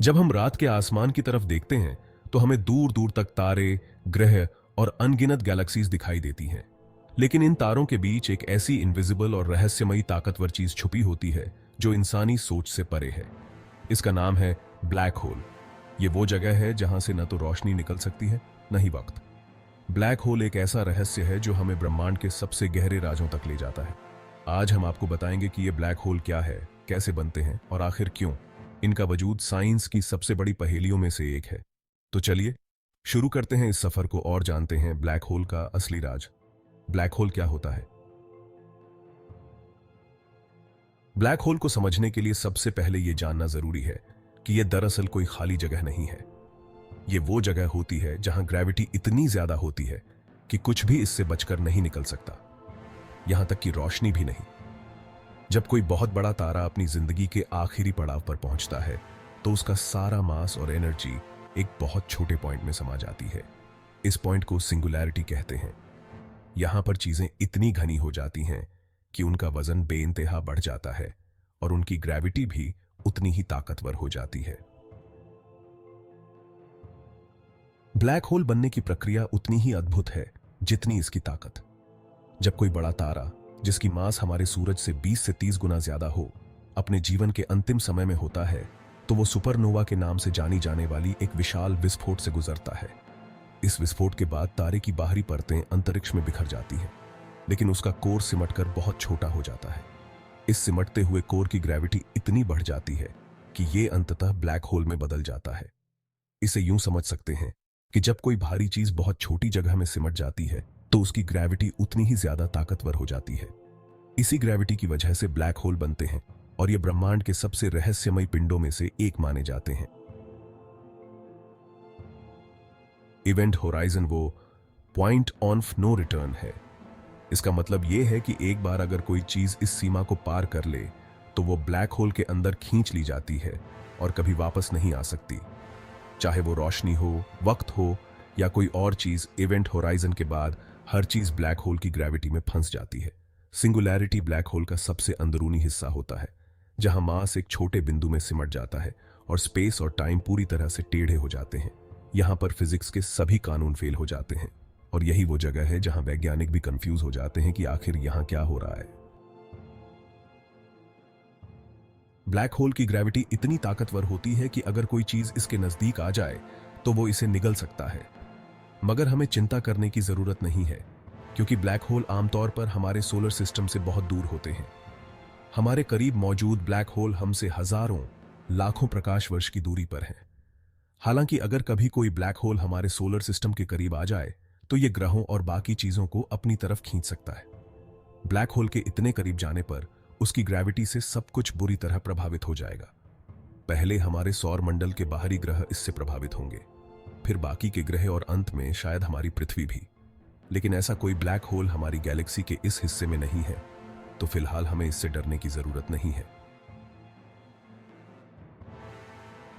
जब हम रात के आसमान की तरफ देखते हैं तो हमें दूर दूर तक तारे, ग्रह और अनगिनत गैलेक्सीज दिखाई देती हैं। लेकिन इन तारों के बीच एक ऐसी इनविजिबल और रहस्यमयी ताकतवर चीज छुपी होती है जो इंसानी सोच से परे है। इसका नाम है ब्लैक होल। ये वो जगह है जहां से न तो रोशनी निकल सकती है, न ही वक्त। ब्लैक होल एक ऐसा रहस्य है जो हमें ब्रह्मांड के सबसे गहरे राजों तक ले जाता है। आज हम आपको बताएंगे कि ये ब्लैक होल क्या है, कैसे बनते हैं और आखिर क्यों। इनका वजूद साइंस की सबसे बड़ी पहेलियों में से एक है। तो चलिए शुरू करते हैं इस सफर को और जानते हैं ब्लैक होल का असली राज। ब्लैक होल क्या होता है? ब्लैक होल को समझने के लिए सबसे पहले यह जानना जरूरी है कि यह दरअसल कोई खाली जगह नहीं है। यह वो जगह होती है जहां ग्रेविटी इतनी ज्यादा होती है कि कुछ भी इससे बचकर नहीं निकल सकता, यहां तक कि रोशनी भी नहीं। जब कोई बहुत बड़ा तारा अपनी जिंदगी के आखिरी पड़ाव पर पहुंचता है तो उसका सारा मास और एनर्जी एक बहुत छोटे पॉइंट में समा जाती है। इस पॉइंट को सिंगुलैरिटी कहते हैं। यहां पर चीजें इतनी घनी हो जाती हैं कि उनका वजन बेइंतहा बढ़ जाता है और उनकी ग्रेविटी भी उतनी ही ताकतवर हो जाती है। ब्लैक होल बनने की प्रक्रिया उतनी ही अद्भुत है जितनी इसकी ताकत। जब कोई बड़ा तारा, जिसकी मास हमारे सूरज से 20 से 30 गुना ज्यादा हो, अपने जीवन के अंतिम समय में होता है तो वो सुपरनोवा के नाम से जानी जाने वाली एक विशाल विस्फोट से गुजरता है। इस विस्फोट के बाद तारे की बाहरी परतें अंतरिक्ष में बिखर जाती हैं, लेकिन उसका कोर सिमटकर बहुत छोटा हो जाता है। इस सिमटते हुए कोर की ग्रेविटी इतनी बढ़ जाती है कि ये अंततः ब्लैक होल में बदल जाता है। इसे यूं समझ सकते हैं कि जब कोई भारी चीज बहुत छोटी जगह में सिमट जाती है तो उसकी ग्रेविटी उतनी ही ज्यादा ताकतवर हो जाती है। इसी ग्रेविटी की वजह से ब्लैक होल बनते हैं और ये ब्रह्मांड के सबसे रहस्यमयी पिंडों में से एक माने जाते हैं। इवेंट होराइजन वो पॉइंट ऑफ नो रिटर्न है। इसका मतलब यह है कि एक बार अगर कोई चीज इस सीमा को पार कर ले तो वो ब्लैक होल के अंदर खींच ली जाती है और कभी वापस नहीं आ सकती। चाहे वो रोशनी हो, वक्त हो या कोई और चीज, इवेंट होराइजन के बाद हर चीज ब्लैक होल की ग्रेविटी में फंस जाती है। सिंगुलैरिटी ब्लैक होल का सबसे अंदरूनी हिस्सा होता है, जहां मास एक छोटे बिंदु में सिमट जाता है और स्पेस और टाइम पूरी तरह से टेढ़े हो जाते हैं। यहां पर फिजिक्स के सभी कानून फेल हो जाते हैं और यही वो जगह है जहां वैज्ञानिक भी कंफ्यूज हो जाते हैं कि आखिर यहां क्या हो रहा है। ब्लैक होल की ग्रेविटी इतनी ताकतवर होती है कि अगर कोई चीज इसके नजदीक आ जाए तो वो इसे निगल सकता है। मगर हमें चिंता करने की जरूरत नहीं है, क्योंकि ब्लैक होल आमतौर पर हमारे सोलर सिस्टम से बहुत दूर होते हैं। हमारे करीब मौजूद ब्लैक होल हमसे हजारों, लाखों प्रकाश वर्ष की दूरी पर है। हालांकि अगर कभी कोई ब्लैक होल हमारे सोलर सिस्टम के करीब आ जाए तो यह ग्रहों और बाकी चीजों को अपनी तरफ खींच सकता है। ब्लैक होल के इतने करीब जाने पर उसकी ग्रेविटी से सब कुछ बुरी तरह प्रभावित हो जाएगा। पहले हमारे सौर मंडल के बाहरी ग्रह इससे प्रभावित होंगे, फिर बाकी के ग्रह और अंत में शायद हमारी पृथ्वी भी। लेकिन ऐसा कोई ब्लैक होल हमारी गैलेक्सी के इस हिस्से में नहीं है, तो फिलहाल हमें इससे डरने की जरूरत नहीं है।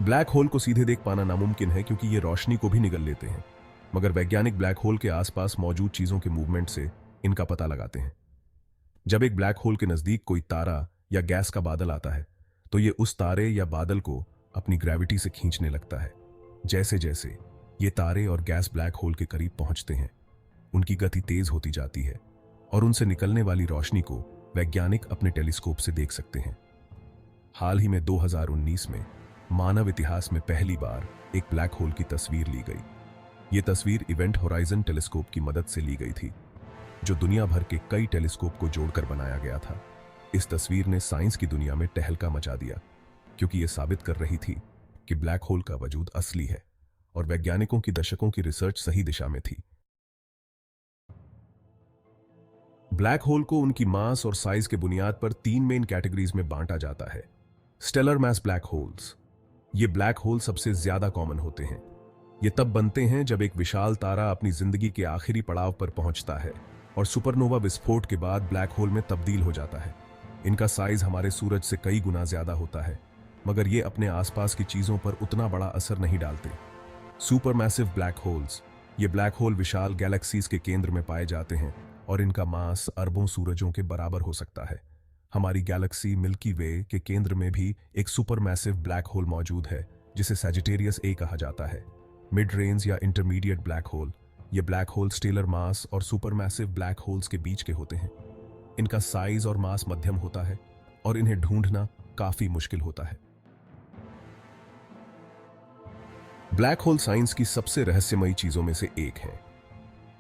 ब्लैक होल को सीधे देख पाना नामुमकिन है क्योंकि ये रोशनी को भी निगल लेते हैं, मगर वैज्ञानिक ब्लैक होल के आसपास मौजूद चीजों के मूवमेंट से इनका पता लगाते हैं। जब एक ब्लैक होल के नजदीक कोई तारा या गैस का बादल आता है तो ये उस तारे या बादल को अपनी ग्रेविटी से खींचने लगता है। जैसे जैसे ये तारे और गैस ब्लैक होल के करीब पहुंचते हैं, उनकी गति तेज होती जाती है और उनसे निकलने वाली रोशनी को वैज्ञानिक अपने टेलीस्कोप से देख सकते हैं। हाल ही में 2019 में मानव इतिहास में पहली बार एक ब्लैक होल की तस्वीर ली गई। ये तस्वीर इवेंट होराइजन टेलीस्कोप की मदद से ली गई थी, जो दुनिया भर के कई टेलीस्कोप को जोड़कर बनाया गया था। इस तस्वीर ने साइंस की दुनिया में टहलका मचा दिया, क्योंकि यह साबित कर रही थी कि ब्लैक होल का वजूद असली है और वैज्ञानिकों की दशकों की रिसर्च सही दिशा में थी। ब्लैक होल को उनकी मास और साइज के बुनियाद पर 3 मेन कैटेगरीज में बांटा जाता है। Stellar mass black holes. ये ब्लैक होल सबसे ज्यादा कॉमन होते हैं। ये तब बनते हैं जब एक विशाल तारा अपनी जिंदगी के आखिरी पड़ाव पर पहुंचता है और सुपरनोवा विस्फोट के बाद ब्लैक होल में तब्दील हो जाता है। इनका साइज हमारे सूरज से कई गुना ज्यादा होता है, मगर ये अपने आसपास की चीजों पर उतना बड़ा असर नहीं डालते। Super massive black holes. ये ब्लैक होल विशाल गैलेक्सीज के केंद्र में पाए जाते हैं और इनका मास अरबों सूरजों के बराबर हो सकता है। हमारी गैलेक्सी मिल्की वे के केंद्र में भी एक सुपर मैसिव ब्लैक होल मौजूद है, जिसे सैजिटेरियस ए कहा जाता है, मिड रेंज या इंटरमीडिएट ब्लैक होल। ये ब्लैक होल स्टेलर मास और सुपरमैसिव ब्लैक होल्स के बीच के होते हैं। इनका साइज और मास मध्यम होता है और इन्हें ढूंढना काफी मुश्किल होता है। ब्लैक होल साइंस की सबसे रहस्यमयी चीजों में से एक है।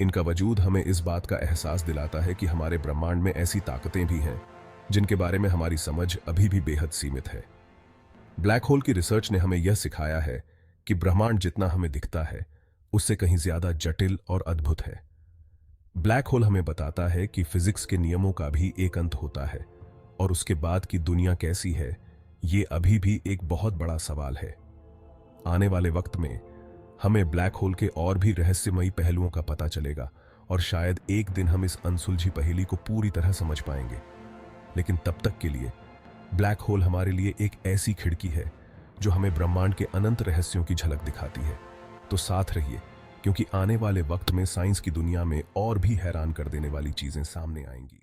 इनका वजूद हमें इस बात का एहसास दिलाता है कि हमारे ब्रह्मांड में ऐसी ताकतें भी हैं जिनके बारे में हमारी समझ अभी भी बेहद सीमित है। ब्लैक होल की रिसर्च ने हमें यह सिखाया है कि ब्रह्मांड जितना हमें दिखता है उससे कहीं ज्यादा जटिल और अद्भुत है। ब्लैक होल हमें बताता है कि फिजिक्स के नियमों का भी एक अंत होता है और उसके बाद की दुनिया कैसी है, ये अभी भी एक बहुत बड़ा सवाल है। आने वाले वक्त में हमें ब्लैक होल के और भी रहस्यमयी पहलुओं का पता चलेगा और शायद एक दिन हम इस अनसुलझी पहेली को पूरी तरह समझ पाएंगे। लेकिन तब तक के लिए ब्लैक होल हमारे लिए एक ऐसी खिड़की है जो हमें ब्रह्मांड के अनंत रहस्यों की झलक दिखाती है। तो साथ रहिए, क्योंकि आने वाले वक्त में साइंस की दुनिया में और भी हैरान कर देने वाली चीजें सामने आएंगी।